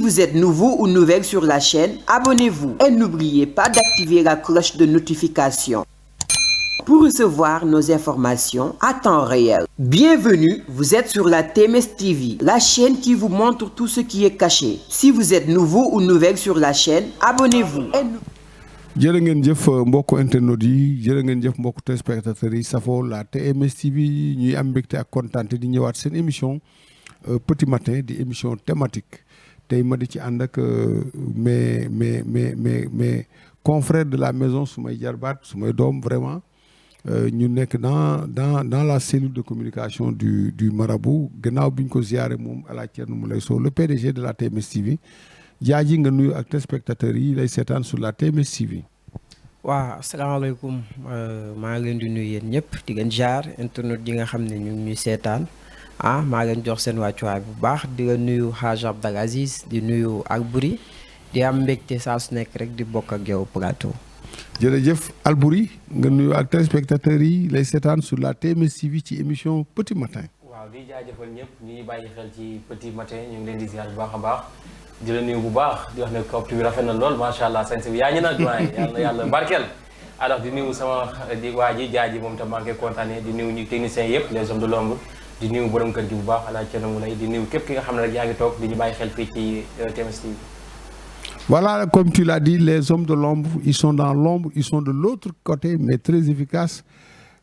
vous êtes nouveau ou nouvelle sur la chaîne, abonnez-vous et n'oubliez pas d'activer la cloche de notification pour recevoir nos informations à temps réel. Bienvenue, vous êtes sur la TMS TV, la chaîne qui vous montre tout ce qui est caché. Si vous êtes nouveau ou nouvelle sur la chaîne, abonnez-vous. jërë ngeen jëf mbokku internautes yi jërë ngeen jëf mbokku téléspectateurs yi safo la TMS TV ñuy am mbégte ak kontaante di ñëwaat seen émission Petit Matin di émission thématique tey ma di ci ànd ak mes confrères de la maison su may jarbaat su may doom vraiment ñu nekk dans la cellule de communication du marabout gannaaw bi ñu ko ziare moom El Hadj Thierno Moulay Sow le PDG de la TMS TV jaaji nga nuyu ak téléspectateurs yi lay seetaan sur la TMS TV. waaw asalaamaaleykum maa ngi leen di nuyu yéen ñëpp di ngeen jaar internet yi nga xam ne ñu ngi ñuy seetaan maa leen jox seen wàccuwaay bu baax di nga nuyu Hadj Abdal Aziz di nuyu Albouri di am mbégte saa su nekk rek di bokk ak yow plateau. jërëjëf Albouri nga nuyu ak téléspectateurs yi lay seetaan sur la TMS TV ci émission Petit Matin. waaw di jaajëfal ñëpp ñu ngi bàyyi xel ci Petit Matin ñu ngi leen di ziar bu baax a baax. di la nuyu bu baax di wax ne koptu bi rafet na lool macha allah sañ bi yaa ñu nag waaye yàlla barkeel alors di nuyu sama di waa ji jaaji moom tam maa ngi koy kontaanee di nuyu ñu techniciens yëpp les hommes de l'ombre di nuyu borom kër gi bu baax ala Thierno Moulay di nuyu képp ki nga xam ne rek yaa ngi toog di ñu bàyyi xel fii ci TMS TV. Voilà, comme tu l'as dit, les hommes de l'ombre, ils sont dans l'ombre, ils sont de l'autre côté, mais très efficaces.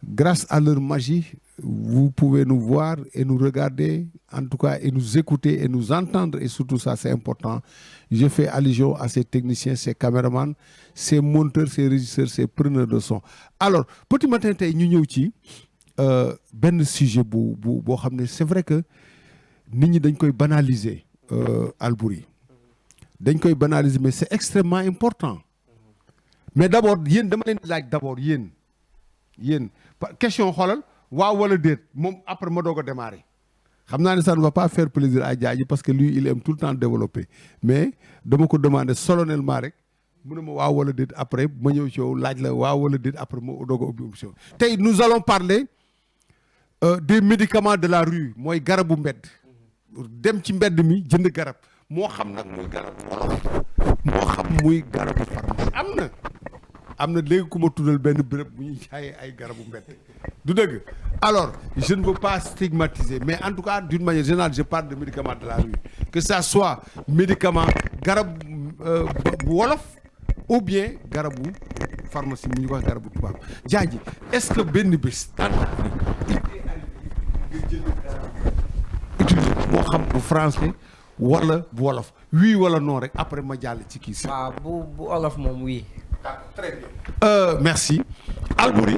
Grâce à leur magie, vous pouvez nous voir et nous regarder, en tout cas, et nous écouter et nous entendre. Et surtout ça, c'est important. Je fais allusion à ces techniciens, ces caméramans, ces monteurs, ces régisseurs, ces preneurs de son. Alors, Petit Matin, nous ñëw ci benn sujet boo xam ne c'est vrai que nit ñi dañ koy banaliser Albouri dañ koy banaliser mais c'est extrêmement important mais d'abord yéen dama leen di laaj d'abord yéen question xoolal waaw wala déet moom après ma doog a démarrer xam naa ne ça ne va pas faire plaisir à Diadji parce que lui il aime tout le temps développer mais dama ko demander solennellement rek mu ne ma waaw wala déet après ma ñëw ci yow laaj la waaw wala déet après ma doog a ubbi émission tey nous allons parler des médicaments de la rue mooy garabu mbedd dem ci mbedd mi jënd garab moo xam nag muy garabu wolof moo xam muy garabu pharmacie am na léegi ku ma tuddal benn béréb bu ñuy jaayee ay garabu mbedd du dëgg alors je ne veux pas stigmatiser mais en tout cas d'une manière générale je parle de médicaments de la rue que ça soit médicament garab bu wolof ou bien garabu pharmacie mu ñu ko wax garabu tubaab Diadji est-ce que benn bés daan utiliser moo xam bu français wala bu wolof oui wala non rek après ma jàll ci kii si. waaw bu wolof moom oui. très bien. Merci Albouri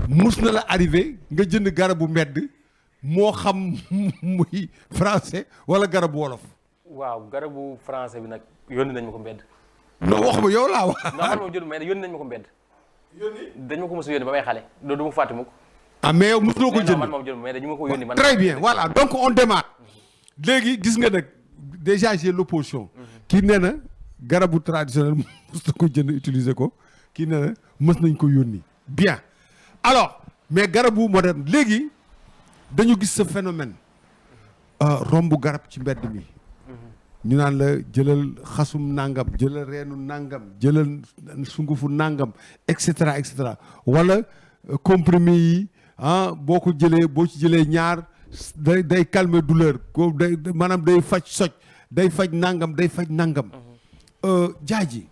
mus na la arrivé nga jënd garabu mbedd moo xam muy français wala garabu wolof. waaw garabu français bi nag yónni nañ ma ko mbedd. non wax ma yow laa wax. non man moom jënd mais yónni nañ ma ko mbedd. dañ ma ko mos a yónni ba may xale loolu du ma fàtte mukk. ah mais yow mosuloo ko jënd man moom jënd mais dañu ma ko yónni man. très bien voilà donc on démarre léegi gis nga nag déjà j'ai l'opposition kii nee na garabu traditionnel mos na ko jënd utiliser ko kii nee na mës nañ ko yónni bien alors mais garabu moderne léegi dañu gis ce phénomène romb garab ci mbedd mi ñu naan la jëlal xasum nangam jëlal reenu nangam jëlal sungufu nangam et cetera wala comprimé yi boo ko jëlee boo ci jëlee ñaar day calmer douleur ko day maanaam day faj soj day faj nangam day faj nangam Diadji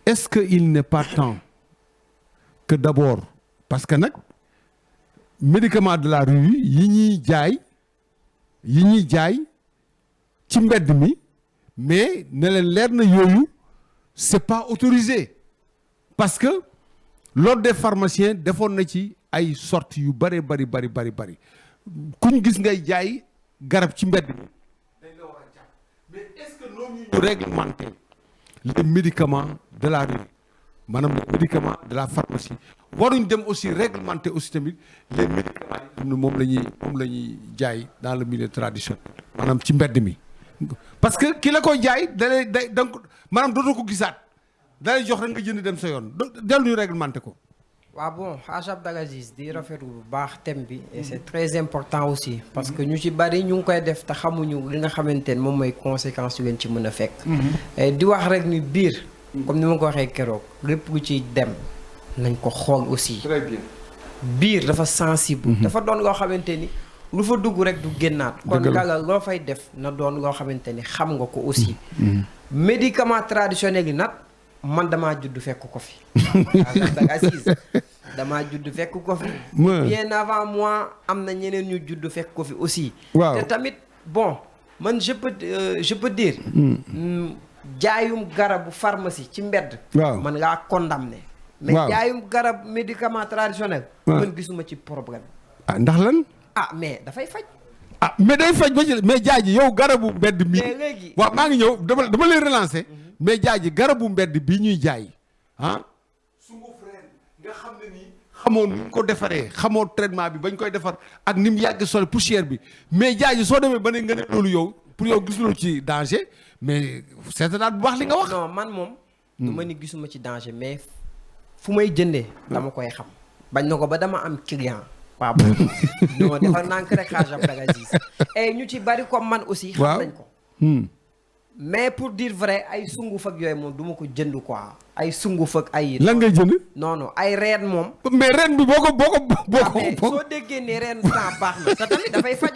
est-ce que il n'est pas temps que d'abord parce que nag médicament de la rue yi ñuy jaay ci mbedd mi mais ne leen leer na yooyu c'est pas autorisé parce que l'ordre des pharmaciens defoon na ci ay sorties yu bari kuñ gis ngay jaay garab ci mbedd mi dañ la war a jàpp mais est-ce que noonu ñu réglementer les médicaments de la rue maanaam les médicaments de la pharmacie waruñ dem aussi réglementer aussi tamit les médicaments yi xam ne moom la ñuy jaay dans le milieu traditionnel maanaam ci mbedd mi parce que ki la koy jaay day donc maanaam dootoo ko gisaat da lay jox rek nga jënd dem sa yoon dellu ñu réglementer ko. waaw bon Hadj Abdou Aziz di rafetlu bu baax thème bi et c'est très important aussi parce que ñu ci bari ñu ngi koy def te xamuñu li nga xamante ne moom mooy conséquences yu leen ci mën a fekk. di wax rek ni biir. comme ni ma ko waxee keroog lépp lu ciy dem nañ ko xool aussi. très bien. biir dafa sensible. dafa doon loo xamante ni lu fa dugg rek du génnaat. kon galal loo fay def na doon loo xamante ni xam nga ko aussi. médicament traditionnel yi nag. man damaa judd fekk ko fi. damaa judd fekk ko fi. bien avant moi am na ñeneen ñu judd fekk ko fi aussi. waaw te tamit bon man je peux dire. jaayum garabu pharmacie ci mbedd. waaw man ngaa condamné. mais jaayum garab médicament traditionnel. man gisuma ci problème. ah ndax lan. ah mais dafay faj. ah mais day faj ba ci mais jaaji yow garabu mbedd mi. mais léegi waaw maa ngi ñëw dama lay relancer. mais jaaji garabu mbedd bi ñuy jaay ah. sunguf reen nga xam ne nii. xamoo nu ñu ko defaree xamoo traitement bi bañ koy defar ak ni mu yàgg solo poussière bi mais jaaji soo demee ba ne nga ne loolu yow pour yow gisuloo ci danger mais seetanaat bu baax li nga wax. non man moom. du ma ni gisuma ci danger mais fu may jëndee. dama koy xam bañ na ko ba dama am client. waaw non dafa nànk rek Hadj Abdou Aziz et ñu ci bari comme man aussi. xam nañ ko. mais pour dire vrai ay sunguf ak yooyu moom du ma ko jënd quoi ay sunguf ak ay. lan ngay jënd. non ay reen moom. mais reen bi boo ko. soo déggee ne reen temps baax na te tamit dafay faj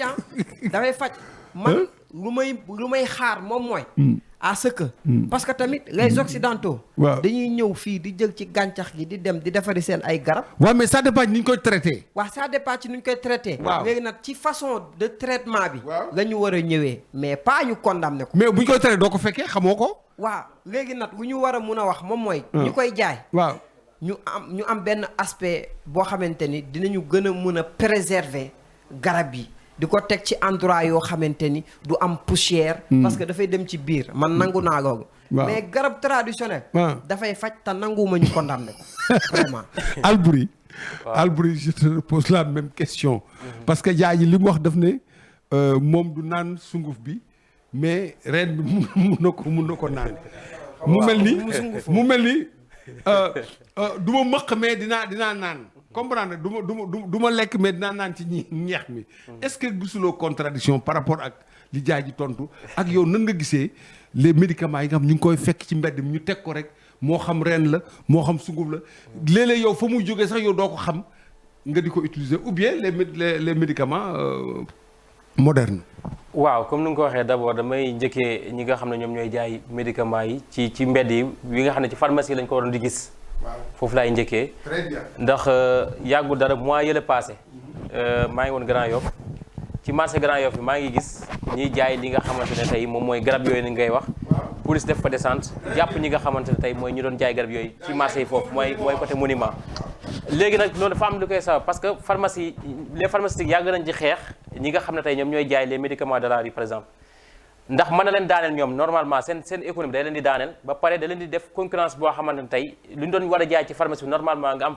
dafay faj. man lu may xaar moom mooy. à ce que. parce que tamit les occidentaux. waaw dañuy ñëw fii di jël ci gàncax gi di dem di defari seen ay garab. waaw mais ça dépend ni ñu koy traité. waaw ça dépend ci ni ñu koy traité. waaw léegi nag ci façon de traitement bi. waaw la ñu war a ñëwee. mais pas ñu condamné ko. mais bu ñu koy traité doo ko fekkee xamoo ko. waaw léegi nag lu ñu war a mun a wax moom mooy. ñu koy jaay. waaw ñu am benn aspect boo xamante ni dinañu gën a mun a préserver garab yi. di ko teg ci endroit yoo xamante ni du am poussière. parce que dafay dem ci biir man nangu naa loolu. mais garab traditionnel. dafay faj te nanguwuma ñu condamné ko vraiment. Alboury je te pose la même question. parce que jaaji li mu wax daf ne moom du naan sunguf bi mais reen bi mun na ko naan. mu mel ni du ma mëq mais dinaa naan. comprendre du ma lekk mais dinaa naan ci ñeex mi. est-ce que gisuloo contradiction par rapport ak li jaay ji tontu ak yow nan nga gisee les médicaments yi nga xam ñu ngi koy fekk ci mbedd mi ñu teg ko rek moo xam reen la moo xam sunguf la léeg-léeg yow fa muy jógee sax yow doo ko xam nga di ko utiliser ou bien les médicaments modernes. waaw comme ni nga ko waxee d'abord damay njëkkee ñi nga xam ne ñoom ñooy jaay médicaments yi ci mbedd yi nga xam ne ci pharmacie lañ ko waroon di gis. foofu laay njëkkee. très bien ndax yàggul dara mois yële passé maa ngi woon Grand Yoff ci marché Grand Yoff bi maa ngi gis ñiy jaay li nga xamante ne tey moom mooy garab yooyu ni ngay wax police def fa descente jàpp ñi nga xamante ne tey mooy ñu doon jaay garab yooyu ci marché yi foofu mooy côté monument. léegi nag loolu dafa am lu koy sabab parce que pharmacie les pharmaciens yàgg nañ ci xeex ñi nga xam ne tey ñoom ñooy jaay les médicaments de la rue par exemple. ndax mën na leen daaneel ñoom normalement seen économie day leen di daaneel ba pare da leen di def concurrence boo xamante ne tey lu ñu doon war a jaay ci pharmacie bi normalement nga am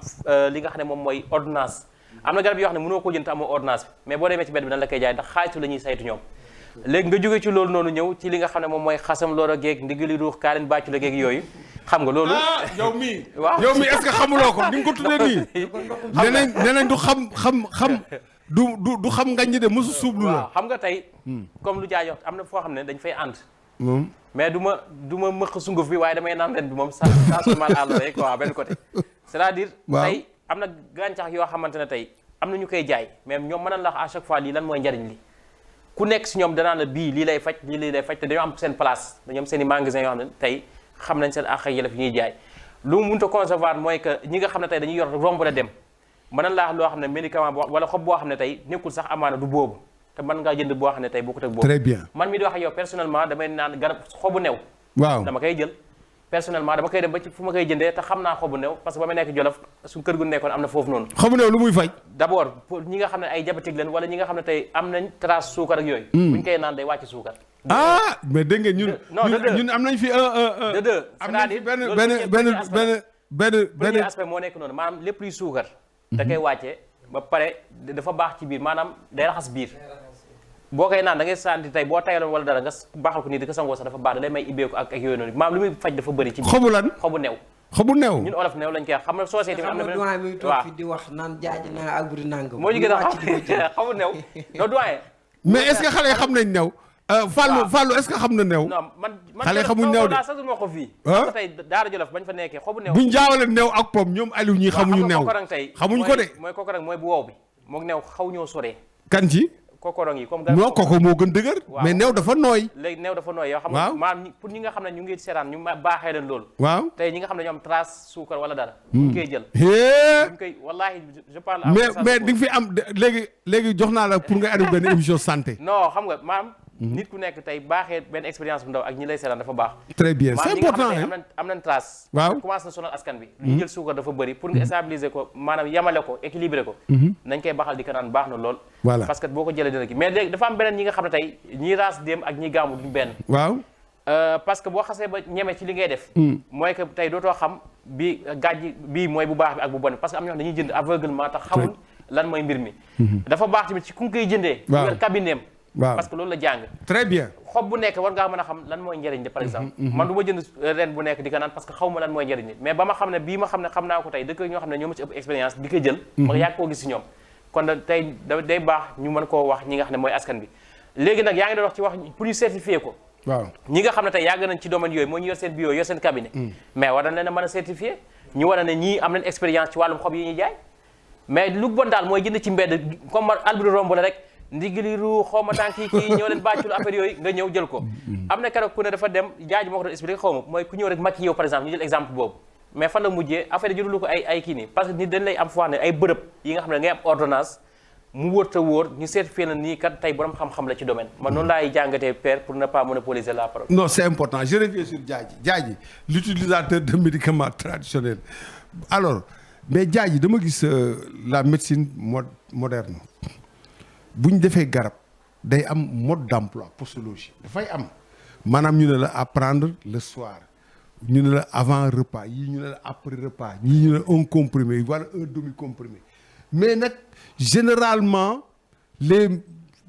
li nga xam ne moom mooy ordonnance am na garab yoo xam ne mënoo ko jënd te amoo ordonnance bi mais boo demee ci mbedd bi dañ la koy jaay ndax xaalisu la ñuy saytu ñoom léegi nga jógee ci loolu noonu ñëw ci li nga xam ne moom mooy xasam loor a géeg ndigali ruux kaa leen bàccu la géeg yooyu xam nga loolu yow mii waaw yow mii est-ce que xamuloo ko ni nga ko tuddee nii nenañ du xam du xam ngañ de mosu suublu la waaw xam nga tey comme lu jaay wax am na foo xam ne dañ fay ànd mais du ma mëq sunguf bi waaye damay naan ren bi moom sensement àll rek quoi benn côté c'est-à-dire tey am na gàncax yoo xamante ne tey am na ñu koy jaay mais ñoom mën na la wax à chaque fois lii lan mooy njariñ li ku nekk si ñoom danaan la bii lii lay faj te dañoo am seen place dañoo am seen i magasin yoo xam ne tey xam nañ seen àq ak yelleef yi ñuy jaay lu mu mënta concevoir mooy que ñi nga xam ne tey dañuy yor romb la dem mën na laa wax loo xam ne médicament boo wala xob boo xam ne tey nekkul sax amaana du boobu te mën ngaa jënd boo xam ne tey bokkut ak boobu. très bien man mi di wax ak yow personnellement damay naan garab xobu new. waaw dama koy jël personnellement dama koy dem ba ci fu ma koy jëndee te xam naa xobu new parce que ba ma nekk Jolof suñu kër gu nekkoon am na foofu noonu. xobu new lu muy faj. d'abord pour ñi nga xam ne ay diabétique leen wala ñi nga xam ne tey am nañ trace suukar ak yooyu. buñ koy naan day wàcc suukar. ah mais dégg ngeen ñun am nañ fi de deux am nañ fi benn aspect moo nekk noonu maanaam lépp luy suukar da koy wàcce ba pare dafa baax ci biir maanaam day raxas biir boo koy naan da ngay santi tey boo tayaloon wala dara nga baaxal ko nii di ko sangoo sax dafa baax da lay may ibbeeku ak yooyu noonu maanaam li muy faj dafa bëri ci biir xobu lan xobu new xobu new ñun olof new lañ koy wax xam nga société am na benn doyen mi ngi toog fi di wax naan jaaji naa Alboury nangam. moo ñu gën a xam xobu new non doyen. mais est-ce que xale yi xam nañ new. Fallou est-ce que xam na new. non man xale xamuñ new de sax moo ko fii. parce que tey Daara Jolof bañ fa nekkee xobu new. buñ jaawale new ak pom ñoom Aliou ñi xamuñu new. xamuñ ko de. mooy kokorang mooy bu wow bi moog new xaw ñoo soree. kan ci. kokorang yi comme non koko moo gën dëgër. mais new dafa nooy. léegi new dafa nooy yoo xam nga maanaam pour ñi nga xam ne ñu ngi seetaan ñu baaxee leen loolu. waaw tey ñi nga xam ne ñoo am trace suukar wala dara. ñu koy jël. ñu koy wallaahi je parle. mais di nga fi am léegi jox naa la pour nga arrivé benn émission santé. non xam nga maam. nit ku nekk tey baaxee benn expérience bu ndaw ak ñi lay seetaan dafa baax. très bien c'est important am nañ trace. waaw commencé na sonal askan bi. ñu jël suukar dafa bëri pour nga stabiliser ko maanaam yamale ko équilibrer ko. nañ koy baxal di ko naan baax na lool. voilà parce que boo ko jëlee dina ki mais léegi dafa am beneen ñi nga xam ne tey ñii raas déem ak ñi gàmmu duñ benn. waaw. parce que boo xasee ba ñeme ci li ngay def. mooy que tey dootoo xam bii gàjji bii mooy bu baax bi ak bu bon parce que am na ñoo xam dañuy jënd aveuglement tax xamul lan mooy mbir mi. dafa baax tamit ci ku koy jëndee. waaw yor cabinet waaw parce que loolu la jàng. très bien. xob bu nekk war ngaa mën a xam lan mooy njëriñ li par exemple. man du ma jënd ren bu nekk di ko naan parce que xaw ma lan mooy njëriñ li mais ba ma xam ne bii ma xam ne xam naa ko tey dëkk ñoo xam ne ñoo ma ci ëpp expérience di ko jël. ma yàgg koo gis si ñoom. kon tey day baax ñu mën koo wax ñi nga xam ne mooy askan bi léegi nag yaa ngi doon wax ci wax pour ñu certifier ko. waaw ñi nga xam ne tey yàgg nañ ci domaine yooyu moo ñu yor seen bio yor seen cabinet. mais war nañ leen a mën a certifier ñu war a ne ñii am nañ expérience ci wàllum xob yi ñuy jaay mais lu bon daal mooy jënd ci mbedd comme Alboury romb la rek ndigiliru xawma tànk yi kii ñëw leen bàccul affaire yooyu nga ñëw jël ko am na keroog ku ne dafa dem jaaj moo ko doon expliqué xaw ma mooy ku ñëw rek makki yow par exemple ñu jël exemple boobu mais fan la mujjee affaire yi jëlulu ko ay kii nii parce que nit dañ lay am foo xam ne ay bërëb yi nga xam ne ngay am ordonnance mu wóor te wóor ñu certifié na nii kat tey borom xam-xam la ci domaine man noonu laay jàngatee père pour ne pas monopoliser la parole. non c'est important je reviens sur Diadji l'utilisateur de médicaments traditionnels alors mais Diadji dama gis la médecine moderne bu ñu defee garab day am mode d'emploi posologie dafay am maanaam ñu ne la à prendre le soir ñu ne la avant repas yii ñu ne la après repas ñii ñu ne un comprimé wala un demi comprimé mais nag généralement les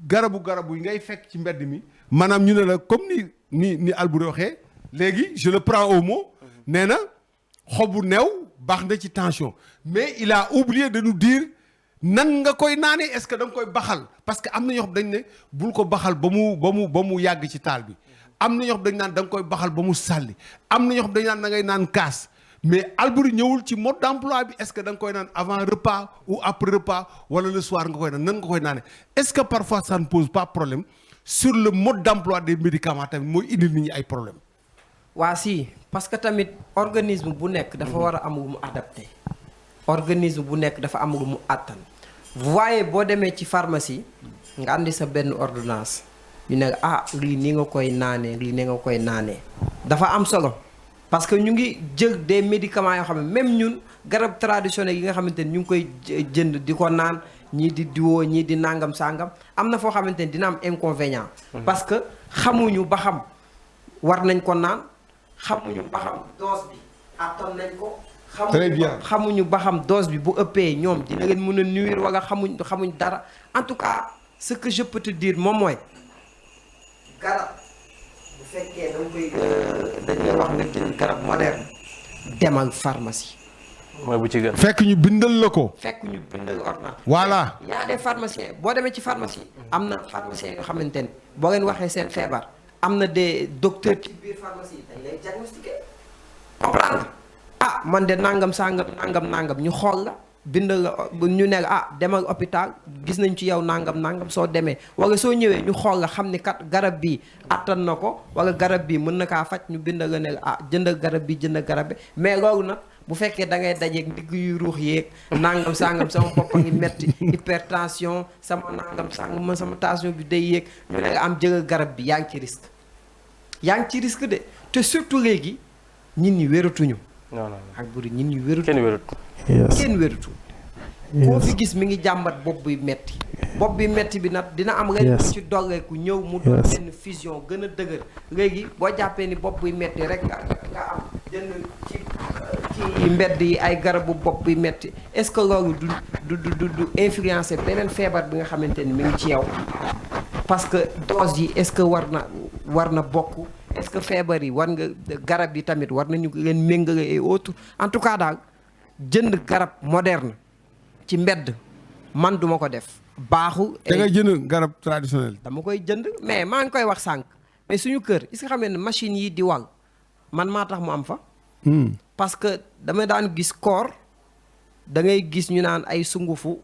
garabu yi ngay fekk ci mbedd mi maanaam ñu ne la comme ni Alboury waxee léegi je le prends au mot nee na xobu new baax na ci tension mais il a oublié de nous dire nan nga koy naanee est-ce que da nga koy baxal parce que am na ñoo xam dañ ne bul ko baxal ba mu yàgg ci taal bi am na ñoo xam dañ naan da nga koy baxal ba mu sàlli am na ñoo xam dañ naan da ngay naan kaas mais Alboury ñëwul ci mode d'emploi bi est-ce que da nga koy naan avant repas ou après repas wala le soir nga koy naan nan nga koy naanee est-ce que parfois ça ne pose pas problème sur le mode d'emploi des médicaments tamit mooy indil nit ñi ay problème waa si parce que tamit organisme bu nekk dafa war a am lu mu adapté organisme bu nekk dafa am lu mu àttan voyez boo demee ci pharmacie nga andi sa benn ordonnance ñu ne lii ni nga koy naanee lii ni nga koy naanee dafa am solo parce que ñu ngi jël des médicaments yoo xam ne même ñun garab traditionnel yi nga xamante ni ñu ngi koy jënd di ko naan ñii di diwoo ñii di nangam sangam am na foo xamante ni dina am inconvénient parce que xamuñu ba xam war nañ ko naan xamuñu ba xam dose bi àttan nañ ko très bien xamuñu ba xam dose bi bu ëppee ñoom dina leen mën a nuire wala xamuñ dara en tout cas ce que je peux te dire moom mooy garab bu fekkee da nga koy dañuy wax nga jël garab moderne demal pharmacie. mooy bu ci gën. fekk ñu bindal la ko. fekk ñu bindal ordonnance. voilà. y a des pharmaciens boo demee ci pharmacie am na pharmaciens yoo xamante ne boo leen waxee seen feebar am na des docteurs ci biir pharmacie dañ lay diagnostiquer comprendre man de nangam sangam nangam ñu xool la bind la ñu ne demal hôpital gis nañ ci yow nangam soo demee wala soo ñëwee ñu xool la xam ni kat garab bi attan na ko wala garab bi mën na kaa faj ñu bind la ne jënd garab bi mais loolu nag bu fekkee da ngay dajeeg ndigg yu ruux yeeg nangam sangam sama bopp a ngi metti hypertension sama nangam sangam man sama tension bi day yéeg ñu ne am jëlal garab bi yaa ngi ci risque de te surtout léegi nit ñi wératuñu. non Alboury nit ñi wératu kenn wératu koo fi gis mi ngi jàmbat bopp bi metti bi nag dina am ren ci dolleeku ñëw mu doon benn fusion gën a dëgër léegi boo jàppee ni bopp buy metti rek nga am jënd ci mbedd yi ay garabu bopp buy metti est-ce que loolu du influencer beneen feebar bi nga xamante ni mi ngi ci yow parce que dose yi est-ce que war na bokk est-ce que feebar yi war nga garab yi tamit war nañu leen méngale et autres en tout cas daal jënd garab moderne ci mbedd man duma ko def baaxu. da ngay jënd garab traditionnel. dama koy jënd mais maa ngi koy wax sànq mais suñu kër est-ce que xam ne machine yi di wal man maa tax mu am fa. parce que dama daan gis koor da ngay gis ñu naan ay sungufu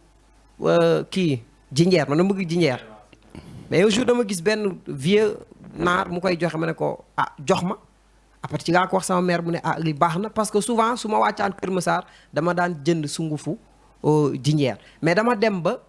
kii jinjeer man dama bëgg jinjeer mais un jour dama gis benn vieux naar mu koy joxe ma ne ko jox ma après ci laa ko wax sama mère mu ne li baax na parce que souvent su ma wàccaan Kër Massar dama daan jënd sungufu jinjeer mais dama dem ba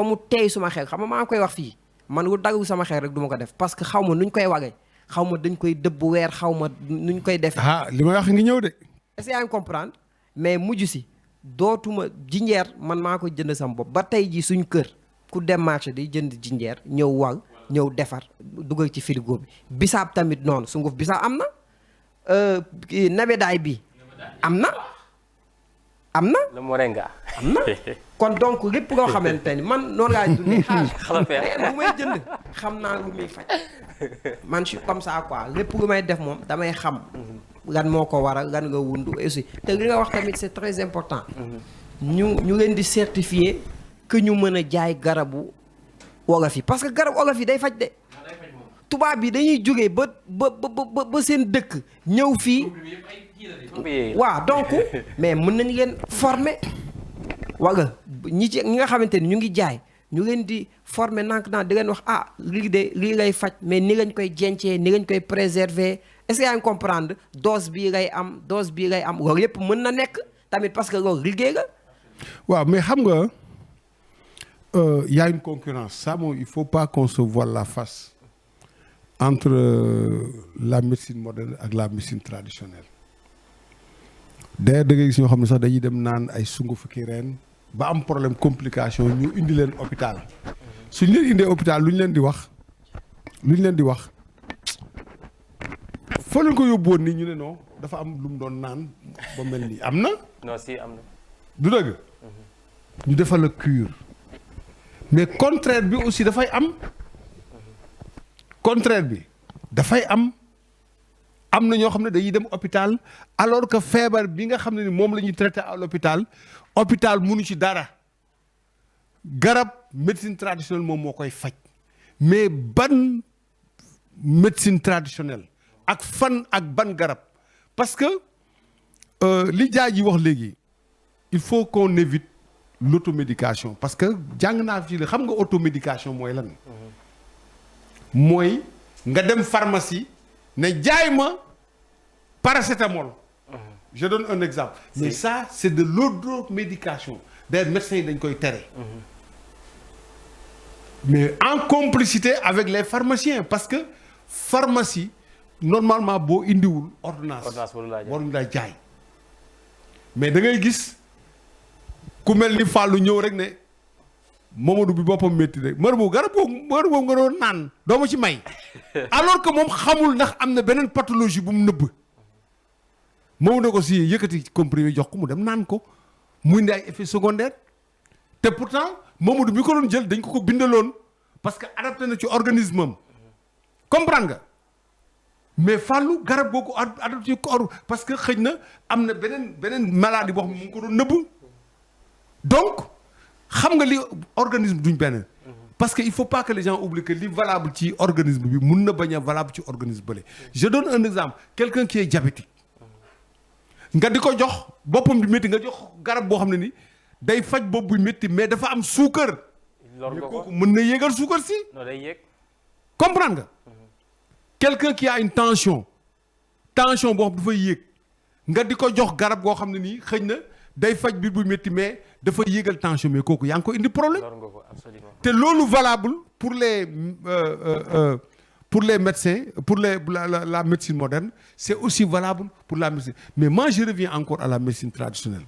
mu teey suma xel xam nga maa ngi koy wax fii man lu daggu sama xel rek du ma ko def parce que xaw ma nuñ koy wagee xaw ma dañ koy dëbb weer xaw ma nuñ koy defee. li may wax ngi ñëw de. est-ce que yaa ngi comprendre mais mujj si dootuma jinjeer man maa ko jënd sama bopp ba tey ji suñ kër ku dem marché di jënd jinjeer ñëw wal ñëw defar dugal ci frigo bi bisaab tamit noonu sunguf bisaab am na nebedaay bi am na le moringa am na kon donc lépp loo xamante ni man noonu laa dundee bu may jënd xam naa lu muy faj man je suis comme ça quoi lépp lu may def moom damay xam lan moo ko waral lan nga wundu aussi te li nga wax tamit c'est très important ñu leen di certifier que ñu mën a jaay garabu wolof yi parce que garab wolof yi day faj de tubaab bi dañuy jógee ba seen dëkk ñëw fii waaw donc mais mën nañu leen former wala ñi nga xamante ni ñu ngi jaay ñu leen di former nank naa di leen wax lii de lii lay faj mais ni lañ koy jencee ni lañ koy préserver est-ce que yaa ngi comprendre dose bii lay am loolu yëpp mën na nekk tamit parce que loolu liggéey la. waaw mais xam nga y a une concurrence ça moom il faut pas qu'on se voile la face entre la médecine moderne ak la médecine traditionnelle d'ailleurs da ngay gis ñoo xam ne sax dañuy dem naan ay sunguf ki reen ba am problème complication ñu indi leen hôpital suñ leen indee hôpital lu ñu leen di wax foo leen ko yóbbu woon nii ñu ne non dafa am lu mu doon naan ba mel nii am na. non si am na. du dëgg. ñu defal la cure mais contraire bi aussi dafay am. contraire bi dafay am na ñoo xam ne dañuy dem hôpital alors que feebar bi nga xam ne ni moom la ñuy traité à l'hôpital mënu ci dara garab médecine traditionnelle moom moo koy faj mais ban médecine traditionnelle ak fan ak ban garab parce que li jaay ji wax léegi il faut qu'on évite l'automédication parce que jàng naa fi xam nga automédication mooy lan mooy nga dem pharmacie ne jaay ma paracétamol. Je donne un exemple. Mais ça c'est de l'automédication. D'ailleurs médecins yi dañ koy tere. Mais en complicité avec les pharmaciens parce que pharmacie normalement boo indiwul ordonnance waruñu la jaay mais da ngay gis ku mel ni Fallou ñëw rek ne Mamadou bi boppam métti rek mër boobu garab boobu nga doon naan doo ma ci may alors que moom xamul ndax am na beneen pathologie bu mu nëbb Mamadou ne ko si yëkkati comprimé jox ko mu dem naan ko muy indi ay effets secondaires te pourtant Mamadou bi ko doon jël dañ ko bindaloon parce que adapté na ci organisme am comprendre nga mais Fallou garab boo ko adapté ko parce que xëj na am na beneen maladie boo xam ne mu ngi ko doon nëbb donc xam nga li organisme duñ benn parce que il faut pas que les gens oublient que li valable ci organisme bi mun na bañ a valable ci organisme bële je donne un exemple quelqu'un qui est diabétique nga di ko jox boppam di métti nga jox garab boo xam ne ni day faj bopp bu métti mais dafa am suukar mais kooku mën na yéegal suukar si comprendre nga quelqu'un qui a une tension boo xam dafay yéeg nga di ko jox garab goo xam ne nii xëy na day faj biir bu métti mais dafa yéegal tension mais kooku yaa ngi ko indi problème te loolu valable pour les médecins pour la médecine moderne c'est aussi valable pour la médecine mais moi je reviens encore à la médecine traditionnelle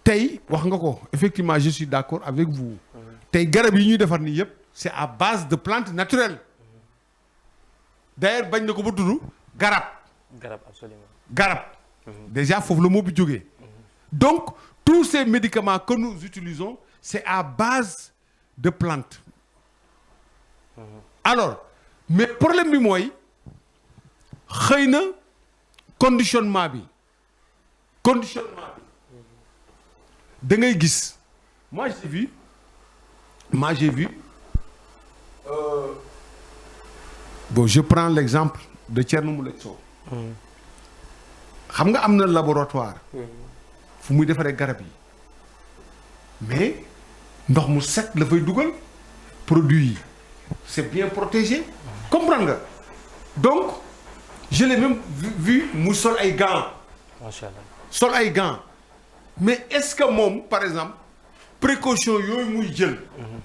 tey wax nga ko effectivement je suis d'accord avec vous tey garab yi ñuy defar nii yëpp c'est à base de plantes naturelles d'ailleurs bañ na ko ba tudd garab absolument garab déjà foofu la moo bi jógee donc tous ces médicaments que nous utilisons c'est à base de plantes alors mais problème bi mooy xëy na conditionnement bi da ngay gis moi j'ai vu bon je prends l'exemple de Thierno Moule Sow xam nga am na laboratoire fu muy defaree garab yi mais ndox mu set la fay dugal produit yi c'est bien protégé comprendre nga donc je l'ai même vu mu sol ay gants macha allah sol ay gants mais est-ce que moom par exemple précaution yooyu muy jël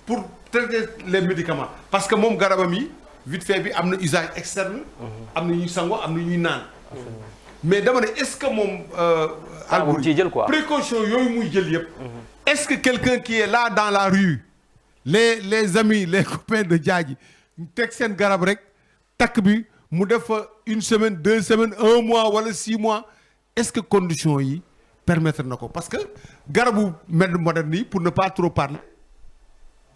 pour traiter les médicaments parce que moom garabam yi vite fait bi am na usage externe am na ñuy sango am na ñuy naan mais dama ne est-ce que moom moom ciy jël quoi précaution yooyu muy jël yëpp est-ce que quelqu'un qui est là dans la rue les amis les copains de Diadji teg seen garab rek takk bi mu def fa 1 semaine 2 semaines 1 mois wala 6 mois est-ce que conditions yi permettre na ko parce que garabu moderne yi pour ne pas trop parler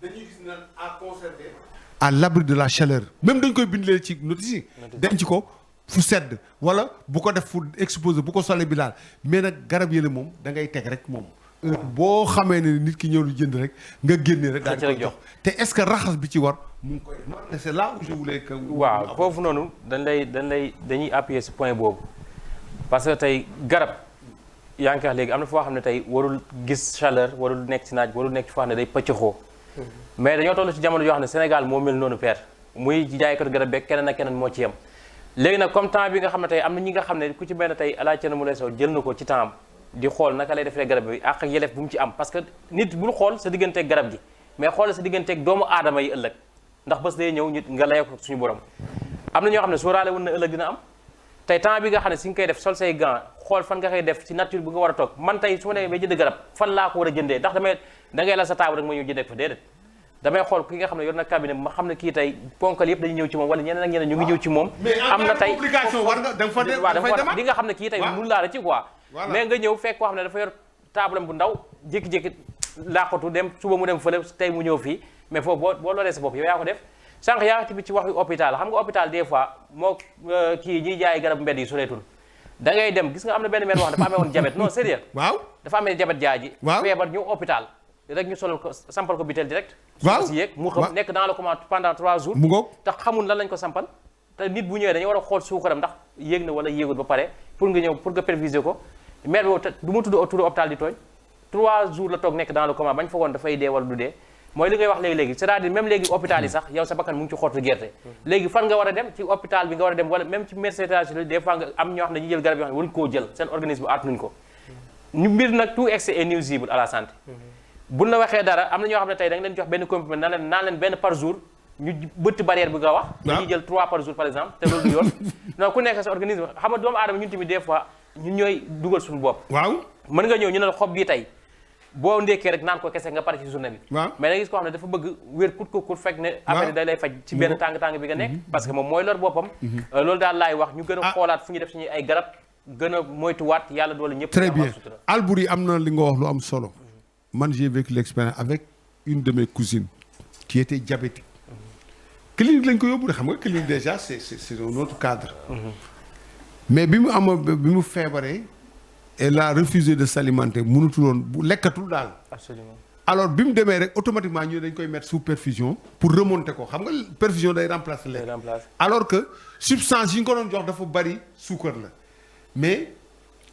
dañuy gis na à conserver à l'abri de la chaleur même dañ koy bindlee ci notice yi denc ko fu sedd wala bu ko def fu exposé bu ko solee bi daal mais nag garab yële moom da ngay teg rek moom boo xamee ne nit ki ñëw lu jënd rek nga génne rek daal di koy jox te est-ce que raxas bi ci war mu ngi koy c'est là où je voulais que waaw foofu noonu dañuy appuyer ce point boobu parce que tey garab yaa ngi wax léegi am na foo xam ne tey warul gis chaleur warul nekk ci naaj warul nekk ci foo xam ne day pëccëxoo mais dañoo toll ci jamono yoo xam ne Sénégal moo mel noonu père muy jaaykatu garab beeg keneen ak keneen moo ci yem léegi nag comme temps bi nga xam ne tey am na ñi nga xam ne ku ci benn tey Alaaji Thierno Moule Sow jël na ko ci temps di xool naka lay defee garab bi ak yelef bu mu ci am parce que nit bul xool sa digganteeg garab gi mais xool sa digganteeg doomu aadama yi ëllëg ndax bés day ñëw nit nga layoo ko suñu borom am na ñoo xam ne sóoraale woon na ëllëg dina am tey temps bi nga xam ne si nga koy def sol say gants xool fan nga koy def ci nature bi nga war a toog man tey su ma demee bay jënd garab fan laa ko war a jëndee ndax da ngay la sa taabu rek ma ñëw jëndee fa déedéet damay xool ki nga xam ne yor na cabinet ma xam ne kii tey ponkal yëpp dañuy ñëw ci moom wala ñeneen ak ñeneen ñu ngi ñëw ci moom am na tey waaw di nga xam ne kii tey mun laa la ci quoi mais nga ñëw fekk koo xam ne dafa yor taabalam bu ndaw jékki-jékki laqatu dem suba mu dem fële tey mu ñëw fii mais foofu boo loolee sa bopp yow yaa ko def sànq yaa tamit ci waxu hôpital xam nga hôpital des fois moo kii ñiy jaay garab mbedd yi soreetul da ngay dem gis nga am na benn mère wax dafa amee woon diabète non sérieux waaw dafa amee diabète Diadji feebar ñëw hôpital rek ñu solal ko sampal ko butéel direct si yéeg mu xam nekk dans le coma pendant 3 jours mu ngoog te xamul lan lañ ko sampal te nit bu ñëwee dañu war a xool suukaram ndax yéeg na wala yéegul ba pare pour nga ñëw pour nga préviser ko mère boobu du ma tudd hôpital di tooñ 3 jours la toog nekk dans le coma bañ fa woon dafay dee wala du dee mooy li ngay wax léegi c'est-à-dire même léegi hôpital yi sax yow sa bakkan mu ngi ci xottu gerte léegi fan nga war a dem ci hôpital bi nga war a dem wala même ci médecin des fois nga am ñoo xam ne dañuy jël garab yoo xam ne waruñu koo jël seen organisme aatunuñ ko ñu mbir nag tout excès est nuisible à la santé buñ la waxee dara am na ñoo xam ne tey da nga leen jox benn comprimé naan leen benn par jour ñu bëtt barrière bi nga wax dañuy jël 3 par jour par exemple te loolu du yoon non ku nekk sa organisme xam nga doomu aadama ñun tamit des fois ñun ñooy dugal suñu bopp waaw mën nga ñëw ñu ne la xob bii tey boo ndékkee rek naan ko kese nga pare ci journée bi mais da gis koo xam ne dafa bëgg wér kut ko kut fekk ne affaire yi day lay faj ci benn tàng-tàng bi nga nekk parce que moom mooy lor boppam loolu daal laay wax ñu gën a xoolaat fu ñu def suñuy ay garab gën a moytuwaat yàlla doole ñëpp très bien Albouri am na li nga wax lu am solo man j'ai vécu l'expérience avec une de mes cousines qui était diabétique clinique lañ ko yóbbu de xam nga clinique déjà c'est un autre cadre mais bi mu feebaree elle a refusé de s'alimenter mënutul woon bu lekkatul daal. Absolument. Alors bi mu demee rek automatiquement ñu dañ koy mettre sous perfusion pour remonter ko xam nga perfusion day remplacer lekk. Alors que substance yi ñu ko doon jox dafa bari suukar la mais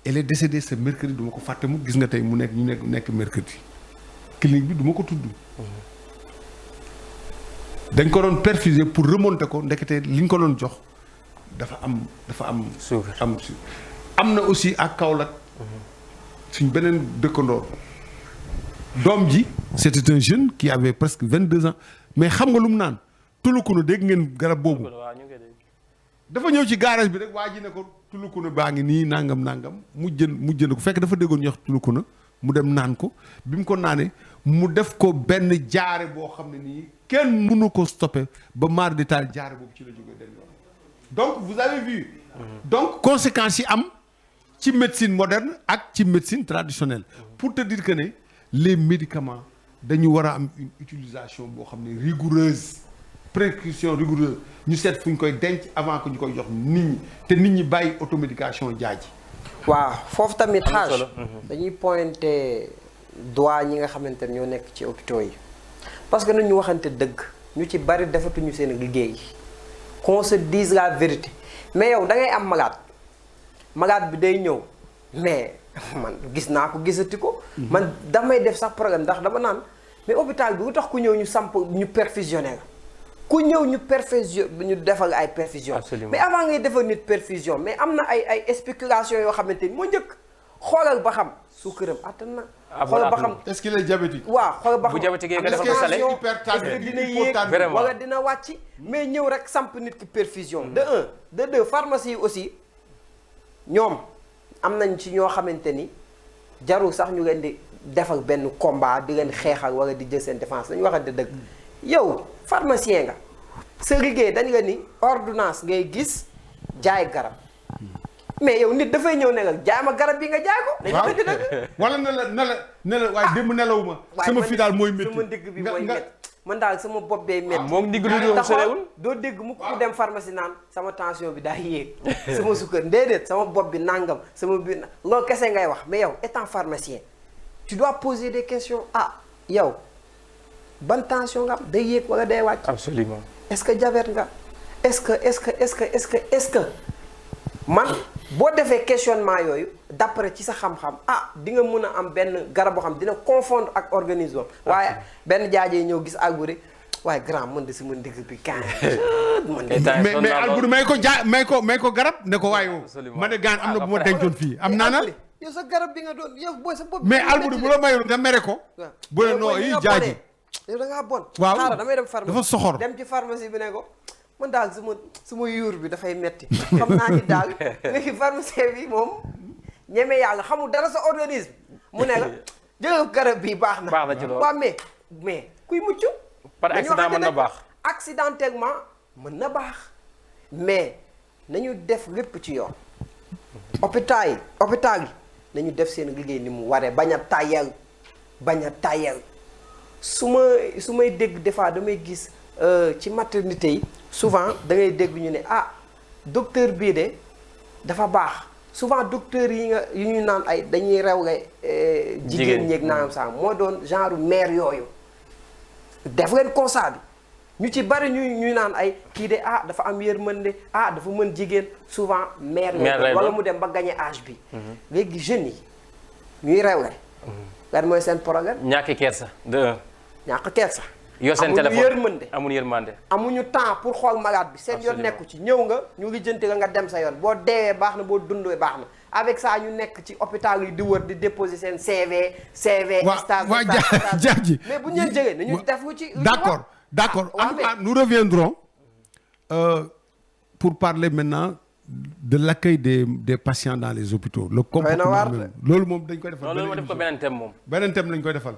elle est décédée ce mercredi du ma ko fàtte mu gis nga tey mu nekk ñu nekk mercredi clinique bi du ma ko tudd. dañ ko doon perfuser pour remonter ko ndekete li ñu ko doon jox dafa am. suukar am na aussi ak Kaolack. suñ beneen dëkkandoor doom ji c'était un jeune qui avait presque 22 ans mais xam nga lu mu naan tulukunu dégg ngeen garab boobu dafa ñëw ci garage bi rek waa ji ne ko tulukunu baa ngi nii nangam mu jënd ko fekk dafa déggoon ñu wax tulukunu mu dem naan ko bi mu ko naanee mu def ko benn jaare boo xam ne nii kenn mënu ko stopper ba maar di taal jaare boobu ci la jógee dem yoon donc vous avez vu donc conséquences yi am ci médecine moderne ak ci médecine traditionnelle pour te dire que ne les médicaments dañu war a am une utilisation boo xam ne rigoureuse prescription rigoureuse ñu seet fu ñu koy denc avant que ñu koy jox nit ñi te nit ñi bàyyi automédication jaaji. waaw foofu tamit xaaj dañuy pointer doigt ñi nga xamante ne ñoo nekk ci hôpitaux yi parce que nañu waxante dëgg ñu ci bari defatuñu seen liggéey qu'on se dise la vérité mais yow da ngay am malade bi day ñëw mais man gis naa ko gisati ko man damay def sax problème ndax dama naan mais hôpital bi lu tax ku ñëw ñu samp ñu perfusionné la ku ñëw ñu ñu defal ay perfusion mais avant ngay defal nit perfusion mais am na ay spéculation yoo xamante ni moo njëkk xoolal ba xam suukaram attan na xoolal ba xam est-ce qu'il est diabétique waaw xoolal ba xam bu diabétique nga defal ko salé est-ce que dina yéeg wala dina wàcc mais ñëw rek samp nit ki perfusion de un de deux pharmacie yi aussi ñoom am nañ ci ñoo xamante ni jarul sax ñu leen di defal benn combat di leen xeexal wala di jël seen défense nañu waxante dëgg yow pharmacien nga sa liggéey dañ la ni ordonnance ngay gis jaay garab mais yow nit dafay ñëw ne la jaay ma garab bi nga jaay ko dañu waxante dëgg wala ne la waaye démb nelawuma sama fi daal mooy métti sama ndigg bi mooy métti man daal sama bopp bee métti moom ndigg lu sorewul doo dégg mu ko dem pharmacie naan sama tension bi daa yéeg sama sukkar déedéet sama bopp bi nangam sama biir loolu kese ngay wax mais yow étant pharmacien tu dois poser des questions yow ban tension nga am day yéeg wala day wàcc absolument est-ce que diabète nga est-ce que man boo defee questionnement yooyu d'après ci sa xam-xam di nga mën a am benn garab boo xam dina confondre ak organisme waaye benn jaajee ñëw gis Alboury waaye grand mën de si mën digg bi gaan mais Alboury may ko garab ne ko waaye ma ne gaan am na bu ma dencoon fii am naana yow sa garab bi nga doon yow booy sa bopp mais Alboury bu la mayul nga mere ko bu la noo yi jaaji yow da ngaa bon waaw xaaral damay dem pharmacie dafa soxor dem ci pharmacie bi ne ko man daal suma yuur bi dafay metti xam naa ni daal léegi pharmacien bi moom ñeme yàlla xamul dara sa organisme mu ne la jëlal garab bi baax na ci loolu waaw mais kuy mucc par accident mën na baax accidentellement mën na baax mais nañu def lépp ci yoon hôpital yi nañu def seen liggéey ni mu waree bañ a tàyyel su may dégg des fois damay gis ci maternité yi souvent da ngay dégg ñu ne docteur bii de dafa baax souvent docteur yi ñu naan ay dañuy rew nga jigéen ñeeg naam sax moo doon genre mère yooyu def leen constat bi ñu ci bari ñuy naan ay kii de dafa am yërmande dafa mën jigéen souvent mère yooyu wala mu dem ba gagné âge bi léegi jeunes yi ñuy rew lan mooy seen programme ñàkk kersa ñàkk kersa yor seen téléphone amuñu yërmande amuñu temps pour xool malade bi seen yoon nekku ci ñëw nga ñu lijjanti nga dem sa yoon boo deewee baax na boo dundee baax na avec ça ñu nekk ci hôpital yi di wër di déposer seen CV stage jaaji mais bu ñu leen jegee nañu def ci d'accord nous reviendrons pour parler maintenant de l'accueil des patients dans les hôpitaux le comportement même loolu moom dañ koy defal loolu def ko beneen thème moom beneen thème lañ koy defal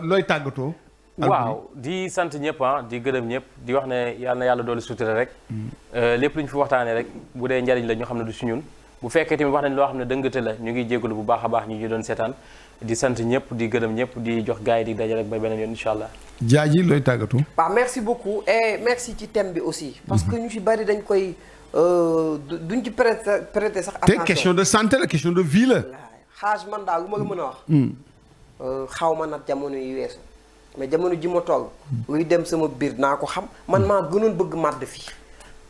looy tàggatoo waaw di sant ñëpp di gërëm ñëpp di wax ne yal na yàlla doolu sutura rek lépp lu ñu fi waxtaanee rek bu dee njariñ la ñu xam ne du si ñun bu fekkee tamit wax nañ loo xam ne dëngate la ñu ngi jégalu bu baax a baax ñu doon seetaan di sant ñëpp di gërëm ñëpp di jox gars yi di daje rek ba beneen yoon incha allah. Jaaji looy tàggatoo. waaw merci beaucoup et merci ci thème bi aussi. parce que ñu ci bari dañ koy duñ ci prêter sax attention. te question de santé la question de vie la. xaaj man daal lu ma la mën a wax. xaw ma nag jamono yi weesu. mais jamono ji ma toll luy dem sama biir naa ko xam man maa gënoon bëgg màdd fii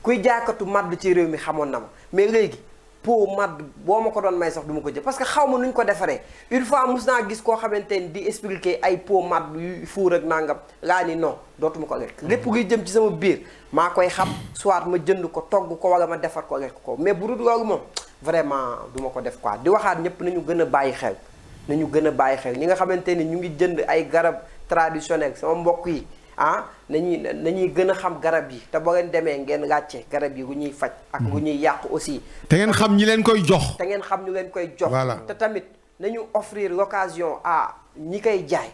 kuy jaaykatu màdd ci réew mi xamoon na ma mais léegi pot màdd boo ma ko doon may sax du ma ko jël parce que xaw ma nuñ ko defaree une fois mus naa gis koo xamante ni di expliquer ay pot màdd yu fuur ak nangam laa ni non dootuma ko lekk lépp luy jëm ci sama biir maa koy xam soit ma jënd ko togg ko wala ma defar ko lekk ko mais bu dul loolu moom vraiment du ma ko def quoi di waxaat ñëpp nañu gën a bàyyi xel ñi nga xamante ni ñu ngi jënd ay garab traditionnel sama mbokk yi nañuy gën a xam garab yi te boo leen demee ngeen laajte garab yi gu ñuy faj ak gu ñuy yàq aussi te ngeen xam ñi leen koy jox voilà te tamit nañu offrir l'occasion à ñi koy jaay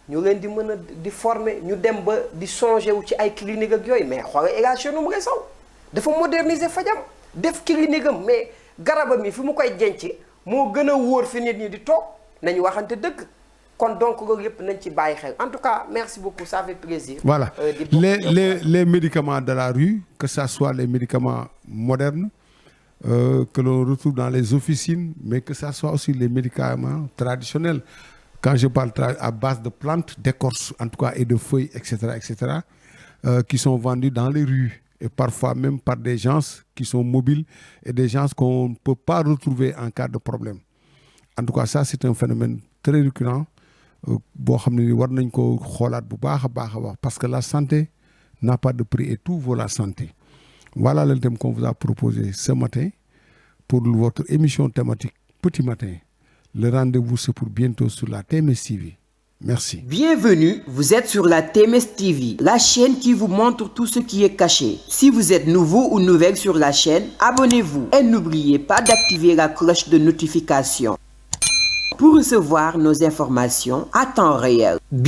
ñu leen di mën a di former ñu dem ba di songer wu ci ay clinique ak yooyu mais xoolal élation nu mu ngay saw dafa moderniser fajam def clinique am mais garabam yi fi mu koy jenc moo gën a wóor fi nit ñi di toog nañu waxante dëgg kon donc loolu yëpp nañ ci bàyyi xel en tout cas merci beaucoup ça fait plaisir. Voilà les médicaments de la rue, que ça soit les médicaments modernes que l'on retrouve dans les officines, mais que ça soit aussi les médicaments traditionnels. Quand je parle à base de plantes, d'écorces en tout cas et de feuilles, etc., qui sont vendus dans les rues et parfois même par des gens qui sont mobiles et des gens qu'on ne peut pas retrouver en cas de problème. En tout cas, ça c'est un phénomène très récurrent parce que la santé n'a pas de prix et tout vaut la santé. Voilà le thème qu'on vous a proposé ce matin pour votre émission thématique Petit Matin. Le rendez-vous c'est pour bientôt sur la TMS TV. Merci. Bienvenue, vous êtes sur la TMS TV, la chaîne qui vous montre tout ce qui est caché. Si vous êtes nouveau ou nouvelle sur la chaîne, abonnez-vous et n'oubliez pas d'activer la cloche de notification pour recevoir nos informations à temps réel.